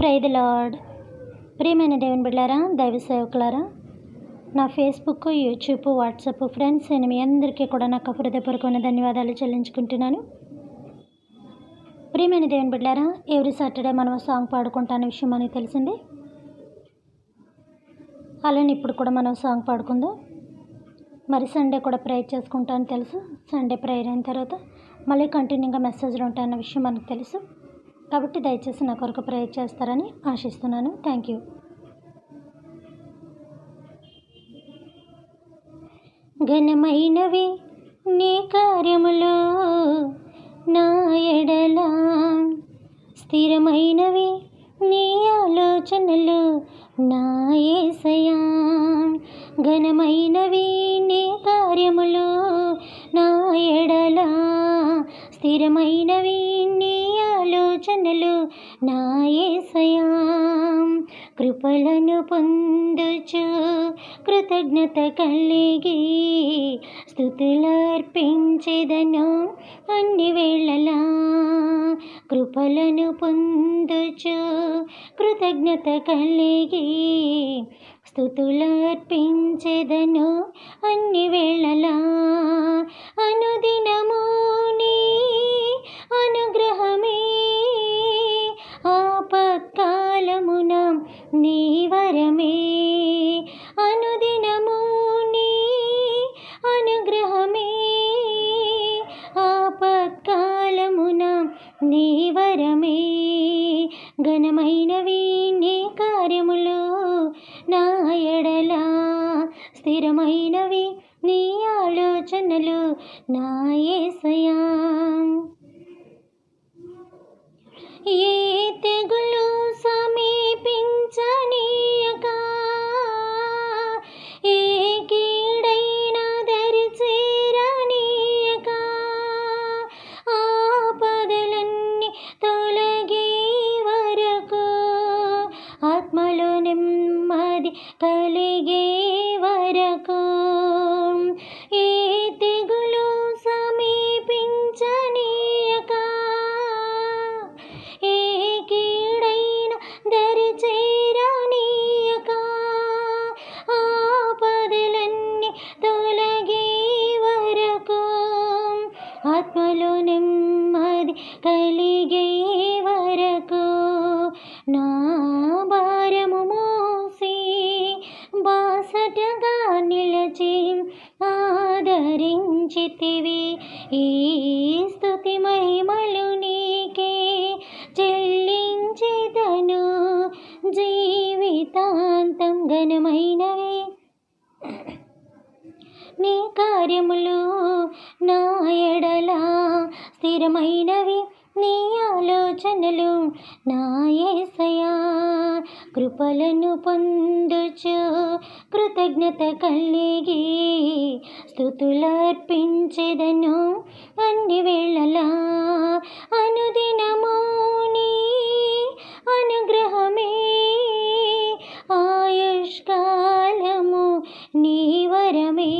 Praise the lord. ప్రియమైన దేవుని బిడ్డలారా, దైవ సేవకులారా, నా ఫేస్బుక్, యూట్యూబ్, వాట్సాప్ ఫ్రెండ్స్ నేను మీ అందరికీ కూడా నాకు హృదయపూర్వకమైన ధన్యవాదాలు చెల్లించుకుంటున్నాను. ప్రియమైన దేవుని బిడ్డలారా, ఎవ్రీ సాటర్డే మనం సాంగ్ పాడుకుంటానే విషయం మనకి తెలిసింది. అలానే ఇప్పుడు కూడా మనం సాంగ్ పాడుకుందాం. మరి సండే కూడా ప్రేయర్ చేసుకుంటాను తెలుసు. సండే ప్రేయర్ అయిన తర్వాత మళ్ళీ కంటిన్యూగా మెసేజ్లు ఉంటాయన్న విషయం మనకు తెలుసు. కాబట్టి దయచేసి నా కొరకు ప్రేయర్ చేస్తారని ఆశిస్తున్నాను. Thank you. ఘనమైనవి నీ కార్యములు నా ఎడల, స్థిరమైనవి నీ ఆలోచనలు నా యేసయ్యా. ఘనమైనవి నీ కార్యములు నా ఎడల, స్థిరమైనవి నీ ఆలోచనలు నా యేసయ్యా. కృపలను పొందుచు కృతజ్ఞత కలిగి స్తుతులర్పించెదను అన్ని వేళలా. కృపలను పొందుచు కృతజ్ఞత కలిగి స్తుతులర్పించెదను అన్ని వేళలా. అనుదినము నీ అనుగ్రహమే, ఆపత్కాలమున నీ వరమే. అనుదినము నీ అనుగ్రహమే, ఆపత్కాలమున నీ వరమే. ఘనమైనవి నీ కార్యములు నా ఎడల, స్థిరమైనవి నీ ఆలోచనలు నా యేసయ్యా. ఏ తెగులు సమీపించనీయక, ఏ కీడైన దరి చేరనీయక, ఆపదలన్నీ తొలగే వరకు, ఆత్మలో నెమ్మది కలిగే వరకు. ఏ తెగులు సమీపించనీయక, ఏ కీడైన దరి చేరనీయక, ఆపదలన్నీ తొలగే వరకు, ఆత్మలో నెమ్మది కలిగే వరకు. నా భారము మోసి బాసటగా నిలచి ఆదరించితివి. ఈ స్తుతి మహిమలు నీకే చెల్లించెదను జీవితాంతం. ఘనమైనవి నీ కార్యములు నా ఎడల, స్థిరమైనవి నీ ఆలోచనలు నా యేసయ్యా. కృపలను పొందుచు కృతజ్ఞత కలిగి స్తుతులర్పించెదను అన్ని వేళలా. అనుదినము నీ అనుగ్రహమే, ఆయుష్కాలము నీ వరమే.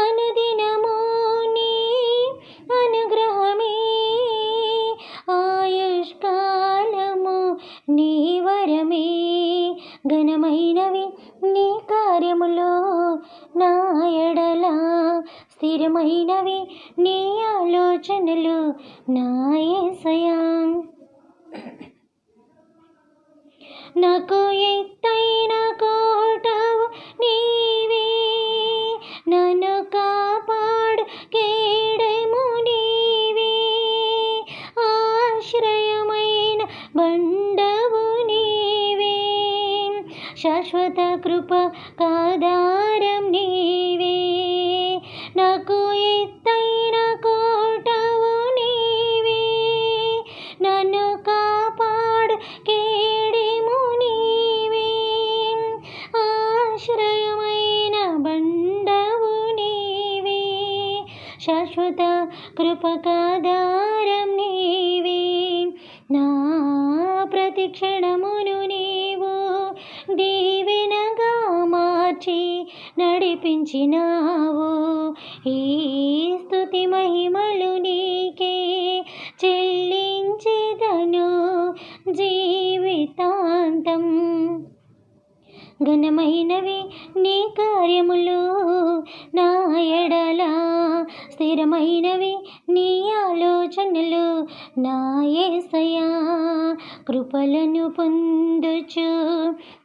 అనుదినము నీ అనుగ్రహమే, ఆయుష్కాలము నీ వరమే. ఘనమైనవి నీ కార్యములో నా ఎడల, స్థిరమైనవి నీ ఆలోచనలు నా యేసయ్యా. నాకు ఎత్తైన కోటవు నీవే, నన్ను కాపాడు కేడము నీవే. ఆశ్రయమైన బండవు నీవే, శాశ్వత కృప కాధారం నీవే. నాకు ఎత్తైన కోటవు నీవే, నన్ను కాపాడు కేడము నీవే. ఆశ్రయమైన బండవు నీవే, శాశ్వత కృప కాధారం నీవే. నా ప్రతి క్షణమును నీవు దీవెనగా మార్చి నడిపించినావు. ఈ స్తుతి మహిమలు నీకే చెల్లించెదను జీవి ఘనమైనవి నీ కార్యములు నా ఎడల, స్థిరమైనవి నీ ఆలోచనలు నా యేసయ్యా. కృపలను పొందుచు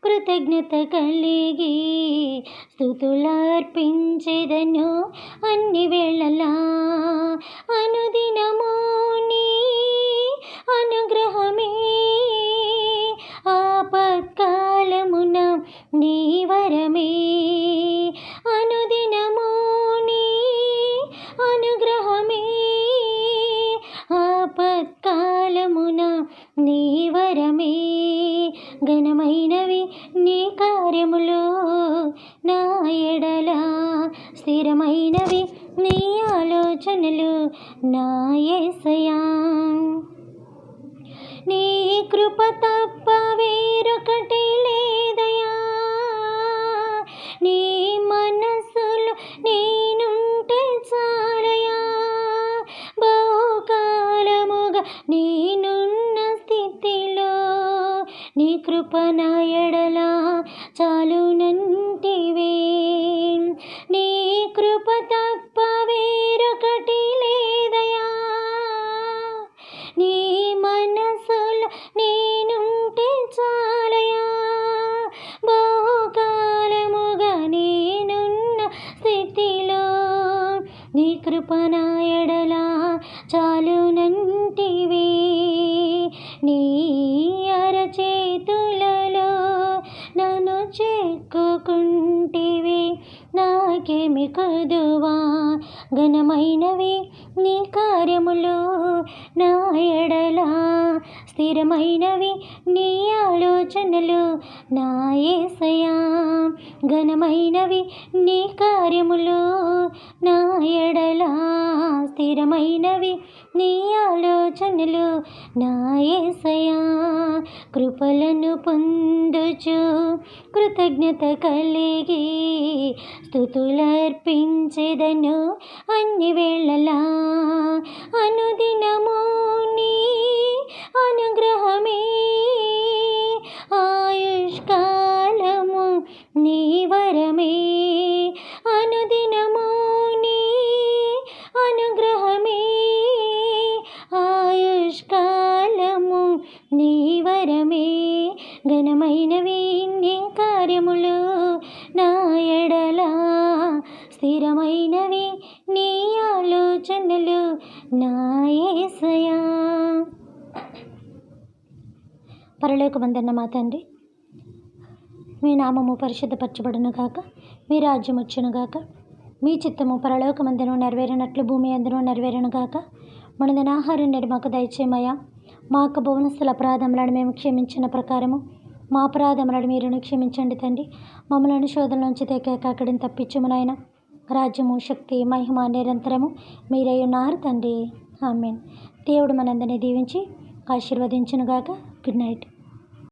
కృతజ్ఞత కలిగి స్తుతులర్పించెదను అన్ని వేళలా. అనుదినము నీ అనుగ్రహమే, ఆపత్కాలమున నీ వరమే. అనుదినము నీ అనుగ్రహమే, ఆపత్కాలమున నీ వరమే. ఘనమైనవి నీ కార్యములు నా ఎడల, స్థిరమైనవి నీ ఆలోచనలు నా యేసయ్యా. నీ కృప తప్ప వేరొకటి లేదయా, నీ మనసులో నేనుంటే చాలయా. బహుకాలముగా నేనున్న స్థితిలో నీ కృప నా ఎడల చాలునంటివే. నీ కృప తప్ప వేరొకటి లేదయా, నీ మనసులో నేనుంటే చాలయా. బహుకాలముగా నేనున్న స్థితిలో నీ కృప నా ఎడల చాలునంటివే. నీ అరచేతులలో నన్ను చెక్కుకుంటివి, నాకేమి కొదువా. ఘనమైనవి నీ కార్యములు నా ఎడల, స్థిరమైనవి నీ ఆలోచనలు నా యేసయ్యా. ఘనమైనవి నీ కార్యములు నా ఎడల, స్థిరమైనవి నీ ఆలోచనలు నా యేసయ్యా. కృపలను పొందుచు కృతజ్ఞత కలిగి స్తుతులర్పించెదను అన్ని వేళలా. అనుదినము నీ అనుగ్రహమే, ఆయుష్కాలము నీ వరమే. అనుదినము నీ అనుగ్రహమే, ఆయుష్కాలము నీ వరమే. ఘనమైనవి నీ కార్యములు నా ఎడల, స్థిరమైనవి నీ ఆలోచనలు నా యేసయ్యా. పరలోకమందున్న మా తండ్రి, మీ నామము పరిశుద్ధపరచబడును గాక, మీ రాజ్యం వచ్చును గాక, మీ చిత్తము పరలోకమందును నెరవేరినట్లు భూమి అందును నెరవేరును గాక. మనదిన ఆహారం నేడు మాకు దయచేయమయ్యా. మా యొక్క భువనస్థుల అపరాధములను మేము క్షమించిన ప్రకారము మా అపరాధములను మీరును క్షమించండి తండ్రి. మమ్మల్ని శోధనలోంచి తెక్కడిని తప్పించుము నాయన. రాజ్యము శక్తి మహిమ నిరంతరము మీరై ఉన్నారు తండ్రి. ఆమేన్. దేవుడు మనందరినీ దీవించి ఆశీర్వదించునుగాక. Good night.